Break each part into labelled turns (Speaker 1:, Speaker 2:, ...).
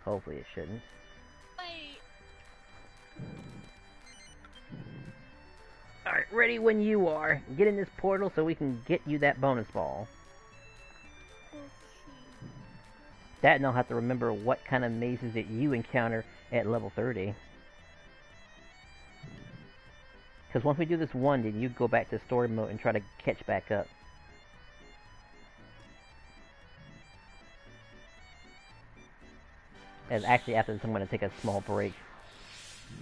Speaker 1: Hopefully it shouldn't.
Speaker 2: Wait.
Speaker 1: Alright, ready when you are. Get in this portal so we can get you that bonus ball.
Speaker 2: Okay.
Speaker 1: That and I'll have to remember what kind of mazes that you encounter at level 30. Because once we do this one, then you go back to story mode and try to catch back up. And actually after this I'm going to take a small break.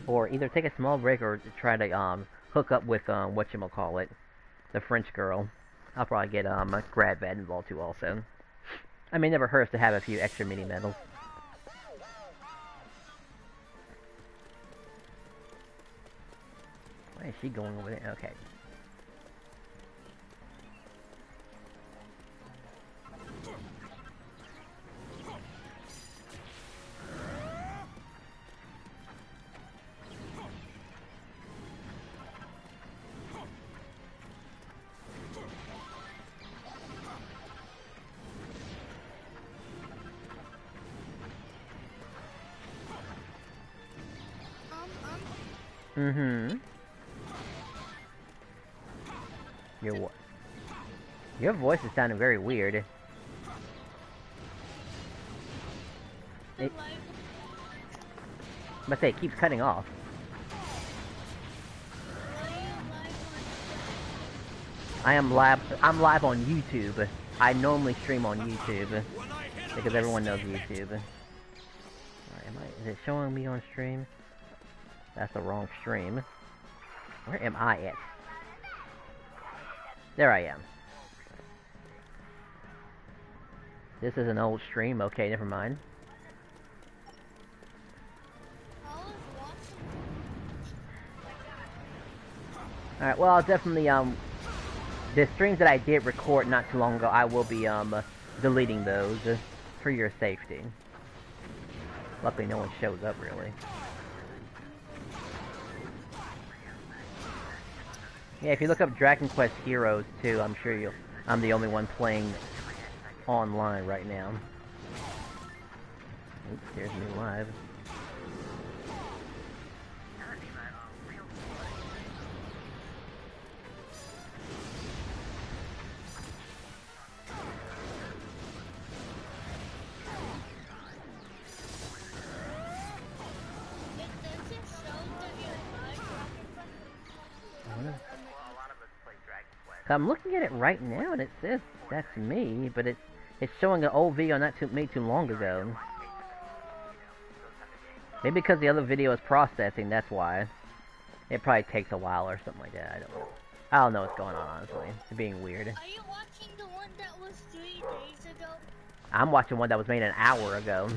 Speaker 1: Or either take a small break or try to hook up with whatchamacallit, the French girl. I'll probably get Grad Bad involved too also. I mean, it never hurts to have a few extra mini medals. Why is she going over there? Okay. Mm-hmm. Your voice is sounding very weird. But say it keeps cutting off. I'm live on YouTube. I normally stream on YouTube because everyone knows YouTube. Alright, is it showing me on stream? That's the wrong stream. Where am I at? There I am. This is an old stream. Okay, never mind. Alright, well, I'll definitely, the streams that I did record not too long ago, I will be, deleting those for your safety. Luckily, no one shows up, really. Yeah, if you look up Dragon Quest Heroes 2, I'm sure I'm the only one playing online right now. Oops, there's me live. I'm looking at it right now, and it says that's me, but it's showing an old video not made too long ago. Maybe because the other video is processing, that's why. It probably takes a while or something like that. I don't know. I don't know what's going on, honestly. It's being weird.
Speaker 2: Are you watching the one that was 3 days ago?
Speaker 1: I'm watching one that was made an hour ago.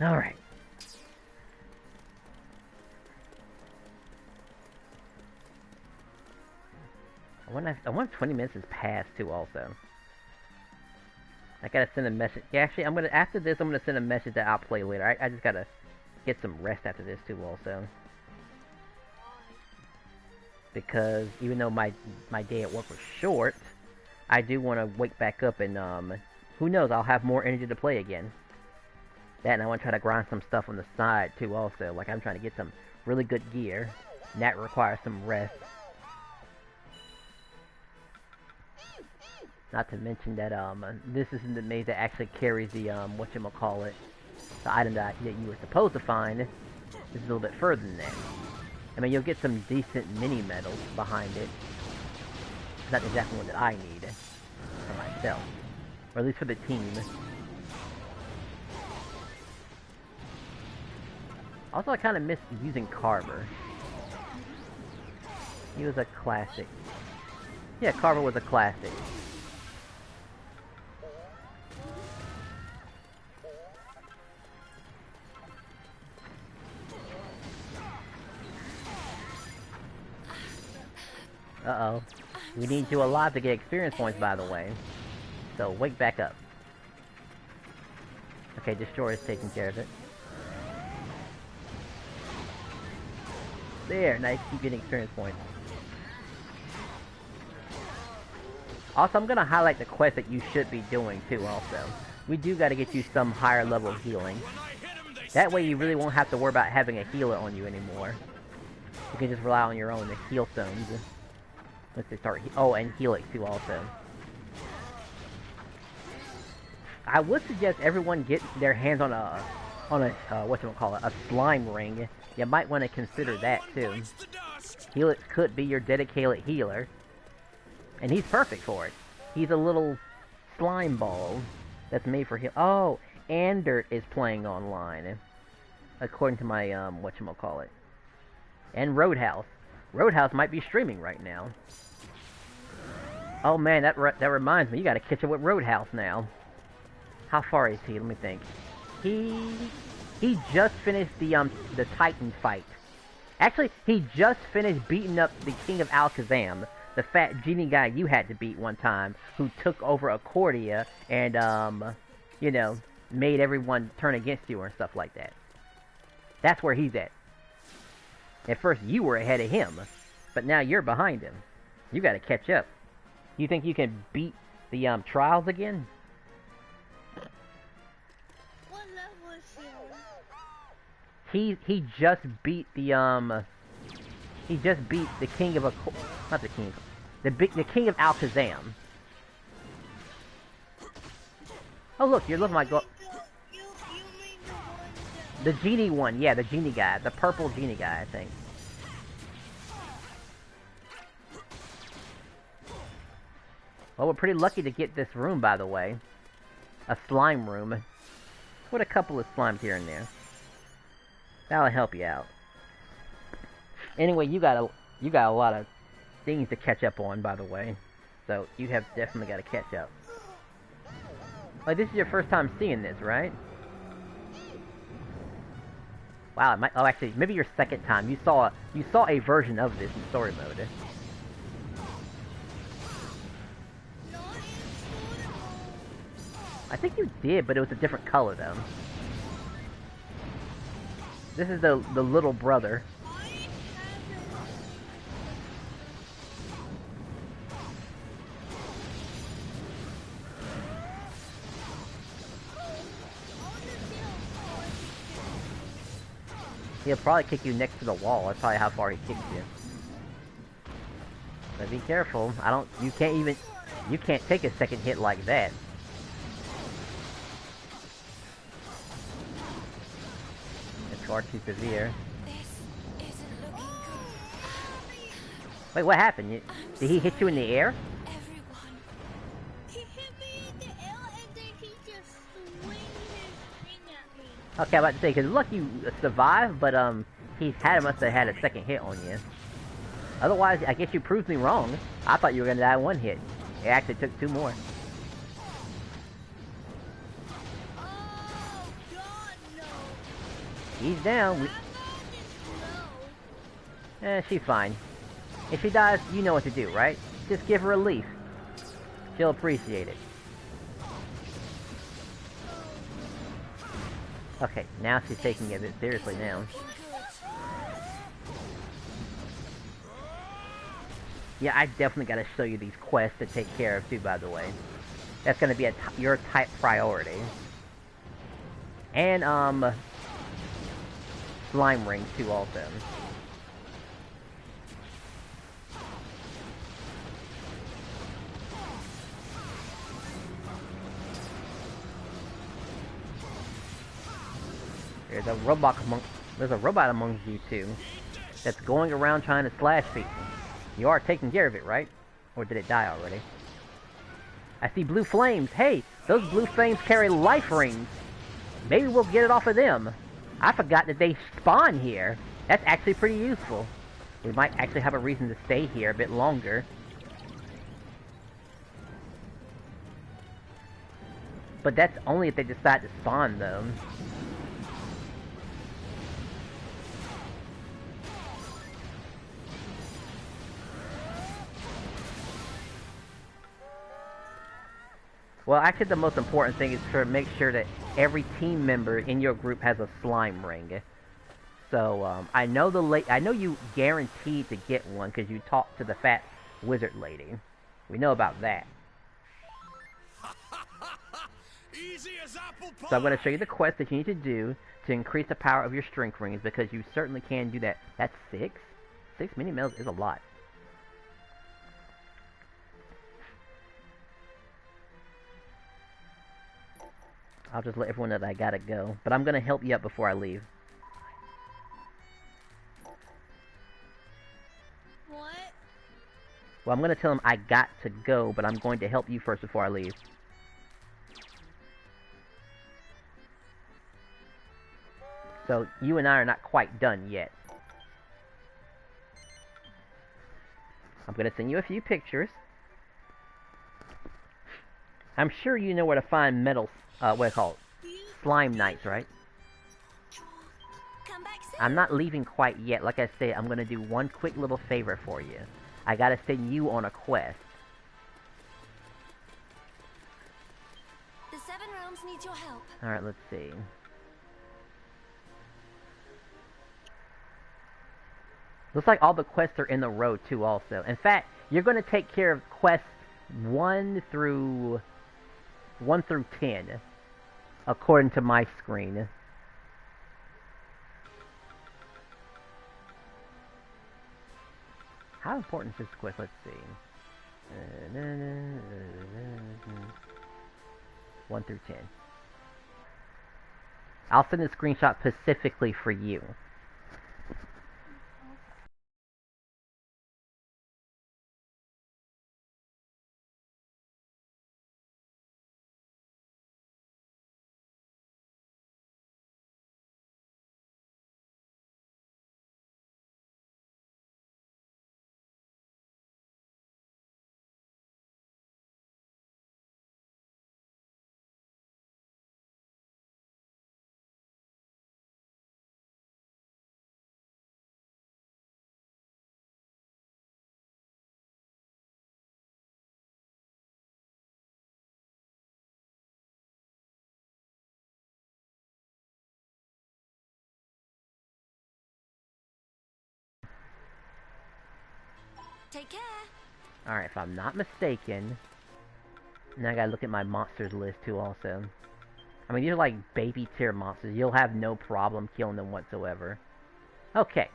Speaker 2: No.
Speaker 1: Alright. I wonder if 20 minutes has passed too also. I gotta send a message. Yeah, actually, after this, I'm gonna send a message that I'll play later. I just gotta get some rest after this too also. Because even though my day at work was short, I do want to wake back up and, who knows, I'll have more energy to play again. That, and I want to try to grind some stuff on the side too also. Like, I'm trying to get some really good gear. And that requires some rest. Not to mention that, this isn't the maze that actually carries the, whatchamacallit, the item that you were supposed to find. This is a little bit further than that. I mean, you'll get some decent mini-medals behind it. Not exactly one that I need for myself. Or at least for the team. Also, I kind of miss using Carver. He was a classic. Yeah, Carver was a classic. Uh-oh. We need you alive to get experience points, by the way. So, wake back up. Okay, Destroyer's taking care of it. There, now you keep getting experience points. Also, I'm gonna highlight the quest that you should be doing too. Also, we do got to get you some higher level healing. That way, you really won't have to worry about having a healer on you anymore. You can just rely on your own heal stones. Let's just start. Oh, and heal it too. Also, I would suggest everyone get their hands on a whatchamacallit, a slime ring. You might want to consider that too. Helix could be your dedicated healer. And he's perfect for it. He's a little slime ball that's made for heal. Oh, Andert is playing online. According to my, whatchamacallit. And Roadhouse. Roadhouse might be streaming right now. Oh man, that reminds me, you gotta catch up with Roadhouse now. How far is he? Let me think. He just finished the Titan fight. Actually, he just finished beating up the King of Alakazam, the fat genie guy you had to beat one time, who took over Accordia and, you know, made everyone turn against you and stuff like that. That's where he's at. At first, you were ahead of him, but now you're behind him. You gotta catch up. You think you can beat the, trials again?
Speaker 2: What level is he?
Speaker 1: He just beat the, he just beat the King of not the King, the King of Alakazam. Oh look, you're looking like
Speaker 2: You mean the one that...
Speaker 1: the genie one, yeah, the genie guy, the purple genie guy, I think. Well, we're pretty lucky to get this room, by the way. A slime room. Put a couple of slimes here and there. That'll help you out. Anyway, you got a lot of things to catch up on, by the way. So you have definitely got to catch up. Like, this is your first time seeing this, right? Wow, it might, oh, actually, maybe your second time. You saw a version of this in story mode.
Speaker 2: Not in story mode.
Speaker 1: I think you did, but it was a different color, though. This is the little brother.
Speaker 2: I haven't.
Speaker 1: He'll probably kick you next to the wall. That's probably how far he kicks you. But be careful. You can't take a second hit like that. It's far too severe.
Speaker 3: This isn't looking good.
Speaker 1: Wait, what happened? Did he hit you in the air?
Speaker 3: Everyone.
Speaker 2: He hit me in the air and then he just swung his thing at me.
Speaker 1: Okay, I'm about to say, because lucky you survived, but he must have had a second hit on you. Otherwise, I guess you proved me wrong. I thought you were gonna die one hit. It actually took 2 more.
Speaker 2: Oh, God, no.
Speaker 1: He's down.
Speaker 2: My mom is low.
Speaker 1: She's fine. If she dies, you know what to do, right? Just give her a leaf. She'll appreciate it. Okay, now she's taking it a bit seriously now. Yeah, I definitely gotta show you these quests to take care of too, by the way. That's gonna be your type priority. And, slime rings too, also. There's a robot amongst you two that's going around trying to slash people. You are taking care of it, right? Or did it die already? I see blue flames. Hey, those blue flames carry life rings. Maybe we'll get it off of them. I forgot that they spawn here. That's actually pretty useful. We might actually have a reason to stay here a bit longer. But that's only if they decide to spawn, though. Well, actually, the most important thing is to make sure that every team member in your group has a slime ring. So, I know you guaranteed to get one because you talked to the fat wizard lady. We know about that.
Speaker 4: Easy as apple pie.
Speaker 1: So I'm going to show you the quest that you need to do to increase the power of your strength rings, because you certainly can do that. That's 6? 6 mini-mails is a lot. I'll just let everyone know that I gotta go. But I'm going to help you up before I leave.
Speaker 2: What?
Speaker 1: Well, I'm going to tell him I got to go, but I'm going to help you first before I leave. So, you and I are not quite done yet. I'm going to send you a few pictures. I'm sure you know where to find metal, what I call it, slime knights, right?
Speaker 3: Come back soon.
Speaker 1: I'm not leaving quite yet. Like I said, I'm going to do one quick little favor for you. I got to send you on a quest.
Speaker 3: The Seven Realms needs your help.
Speaker 1: Alright, let's see. Looks like all the quests are in the road too also. In fact, you're going to take care of quests 1 through 10, according to my screen. How important is this quest? Let's see. 1 through 10. I'll send a screenshot specifically for you.
Speaker 3: Take care.
Speaker 1: Alright, if I'm not mistaken... Now I gotta look at my monsters list too also. I mean, these are like baby tier monsters. You'll have no problem killing them whatsoever. Okay.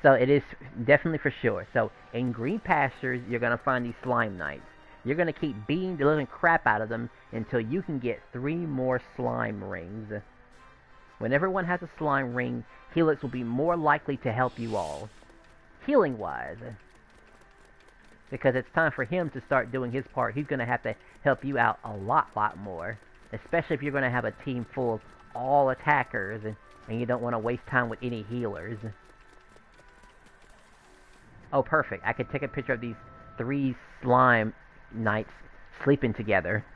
Speaker 1: So it is definitely for sure. So in green pastures, you're gonna find these slime knights. You're gonna keep beating the living crap out of them until you can get 3 more slime rings. When everyone has a slime ring, Helix will be more likely to help you all. Healing wise. Because it's time for him to start doing his part. He's gonna have to help you out a lot more. Especially if you're gonna have a team full of all attackers and you don't want to waste time with any healers. Oh, perfect. I could take a picture of these 3 slime knights sleeping together.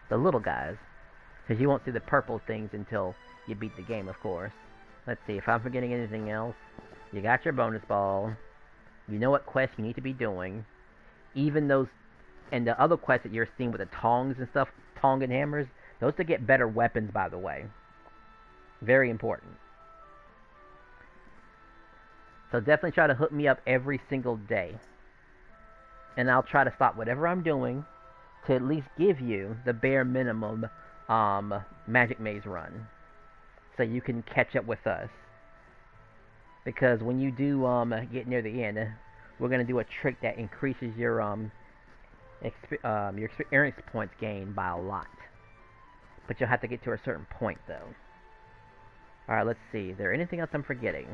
Speaker 1: The little guys. Because you won't see the purple things until you beat the game, of course. Let's see, if I'm forgetting anything else. You got your bonus ball. You know what quests you need to be doing. Even those... And the other quests that you're seeing with the tongs and stuff, tong and hammers, those to get better weapons, by the way. Very important. So definitely try to hook me up every single day. And I'll try to stop whatever I'm doing to at least give you the bare minimum Magic Maze run. So you can catch up with us. Because when you do get near the end, we're going to do a trick that increases your experience points gained by a lot. But you'll have to get to a certain point, though. Alright, let's see. Is there anything else I'm forgetting?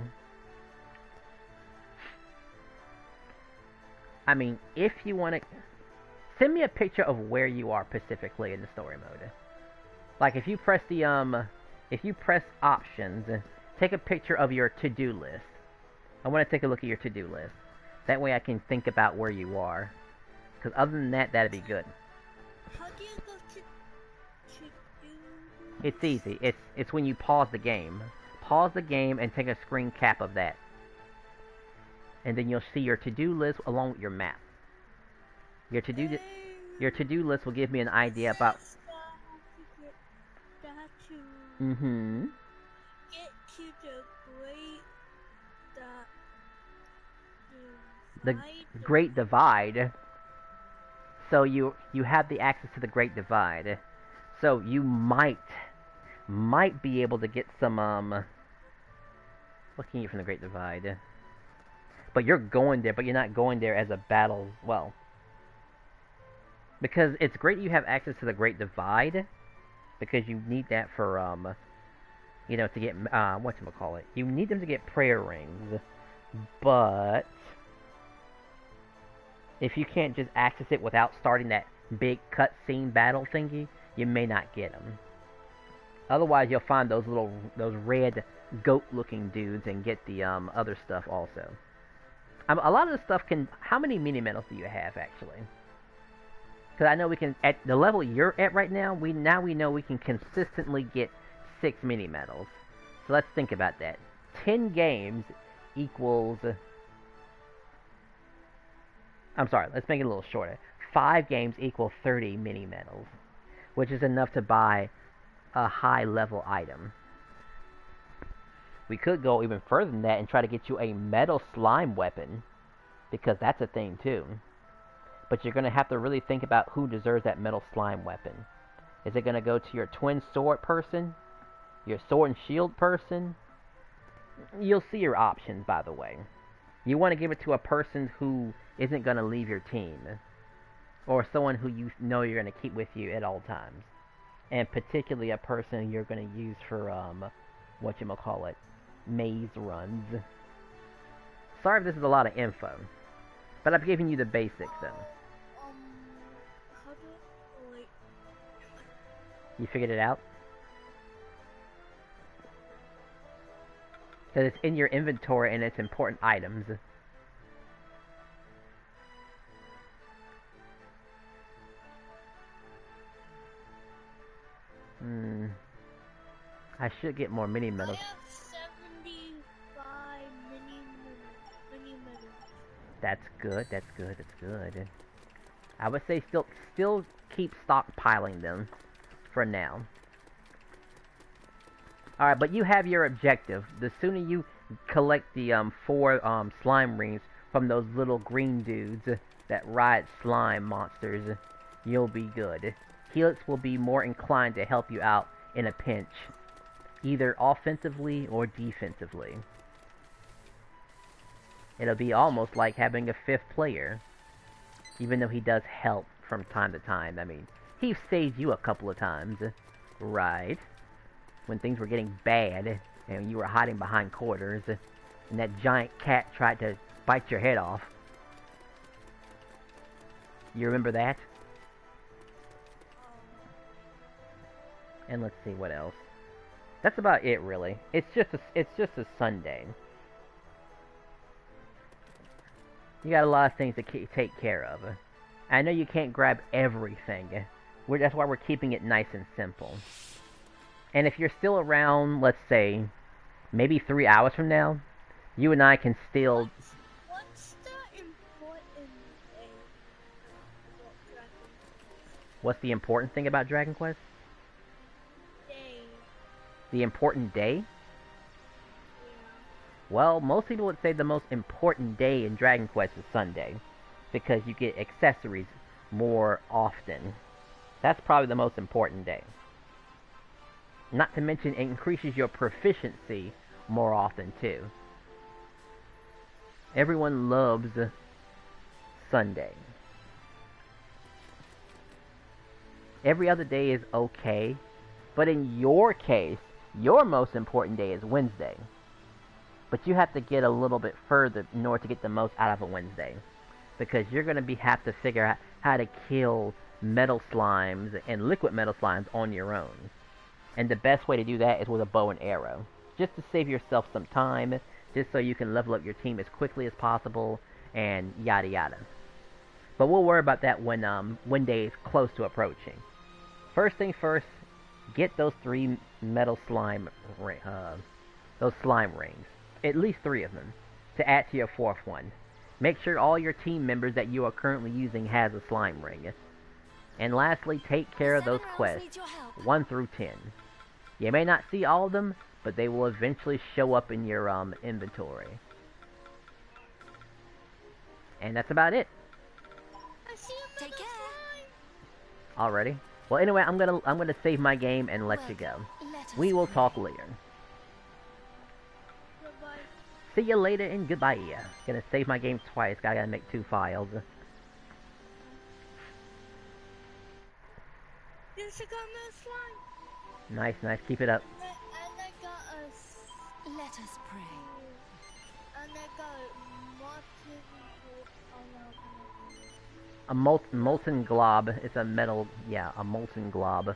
Speaker 1: I mean, if you want to... Send me a picture of where you are specifically in the story mode. Like if you press options, take a picture of your to-do list. I want to take a look at your to-do list. That way I can think about where you are. Because other than that, that'd be good.
Speaker 2: How do you go to do?
Speaker 1: It's easy. It's when you pause the game. Pause the game and take a screen cap of that. And then you'll see your to-do list along with your map. Your to-do list will give me an idea about. Mm-hmm.
Speaker 2: Get to
Speaker 1: The Great Divide. So you have the access to the Great Divide. So you might be able to get some what can you get from the Great Divide? But you're going there, but you're not going there as a battle. Well, because it's great you have access to the Great Divide, because you need that for you know, to get whatchamacallit. You need them to get prayer rings, but if you can't just access it without starting that big cutscene battle thingy, you may not get them. Otherwise, you'll find those red goat-looking dudes and get the other stuff also. A lot of the stuff can. How many mini medals do you have actually? Because I know we can, at the level you're at right now, we know we can consistently get 6 mini medals. So let's think about that. 10 games equals. I'm sorry. Let's make it a little shorter. 5 games equal 30 mini medals, which is enough to buy a high level item. We could go even further than that and try to get you a metal slime weapon, because that's a thing too. But you're going to have to really think about who deserves that metal slime weapon. Is it going to go to your twin sword person? Your sword and shield person? You'll see your options, by the way. You want to give it to a person who isn't going to leave your team. Or someone who you know you're going to keep with you at all times. And particularly a person you're going to use for, whatchamacallit, maze runs. Sorry if this is a lot of info. But I've given you the basics, though.
Speaker 2: How do wait?
Speaker 1: You figured it out? Because it's in your inventory and it's important items. I should get more mini medals.
Speaker 2: I have 75 mini medals.
Speaker 1: That's good, that's good, that's good. I would say still keep stockpiling them for now. Alright, but you have your objective. The sooner you collect the 4 slime rings from those little green dudes that ride slime monsters, you'll be good. Helix will be more inclined to help you out in a pinch, either offensively or defensively. It'll be almost like having a 5th player, even though he does help from time to time. I mean, he saved you a couple of times, right? When things were getting bad, and you were hiding behind quarters, and that giant cat tried to bite your head off. You remember that? And let's see what else. That's about it, really. It's just a Sunday. You got a lot of things to take care of. I know you can't grab everything. That's why we're keeping it nice and simple. And if you're still around, let's say, maybe 3 hours from now, you and I can still...
Speaker 2: What's the important thing about Dragon Quest?
Speaker 1: What's the important thing about Dragon Quest?
Speaker 2: Day.
Speaker 1: The important day?
Speaker 2: Yeah.
Speaker 1: Well, most people would say the most important day in Dragon Quest is Sunday, because you get accessories more often. That's probably the most important day. Not to mention, it increases your proficiency more often, too. Everyone loves Sunday. Every other day is okay, but in your case, your most important day is Wednesday. But you have to get a little bit further in order to get the most out of a Wednesday. because you're gonna have to figure out how to kill metal slimes and liquid metal slimes on your own. And the best way to do that is with a bow and arrow, just to save yourself some time, just so you can level up your team as quickly as possible, and yada yada. But we'll worry about that when day is close to approaching. First thing first, get those 3 metal slime, those slime rings, at least 3 of them, to add to your 4th one. Make sure all your team members that you are currently using has a slime ring. And lastly, take care of those quests, 1 through 10. You may not see all of them, but they will eventually show up in your inventory. And that's about it.
Speaker 2: I see a
Speaker 3: Take
Speaker 2: metal
Speaker 3: care.
Speaker 2: slime.
Speaker 1: Already? Well, anyway, I'm gonna save my game and let you go.
Speaker 3: Let us
Speaker 1: We will
Speaker 3: pray.
Speaker 1: talk later.
Speaker 2: Goodbye.
Speaker 1: See you later and goodbye. Gonna save my game twice. I gotta make 2 files.
Speaker 2: Yes, I got metal slime.
Speaker 1: Nice, nice. Keep it up.
Speaker 2: And I got a...
Speaker 3: Let us pray.
Speaker 2: And I got molten... Oh no.
Speaker 1: A molten glob. It's a metal. Yeah, a molten glob.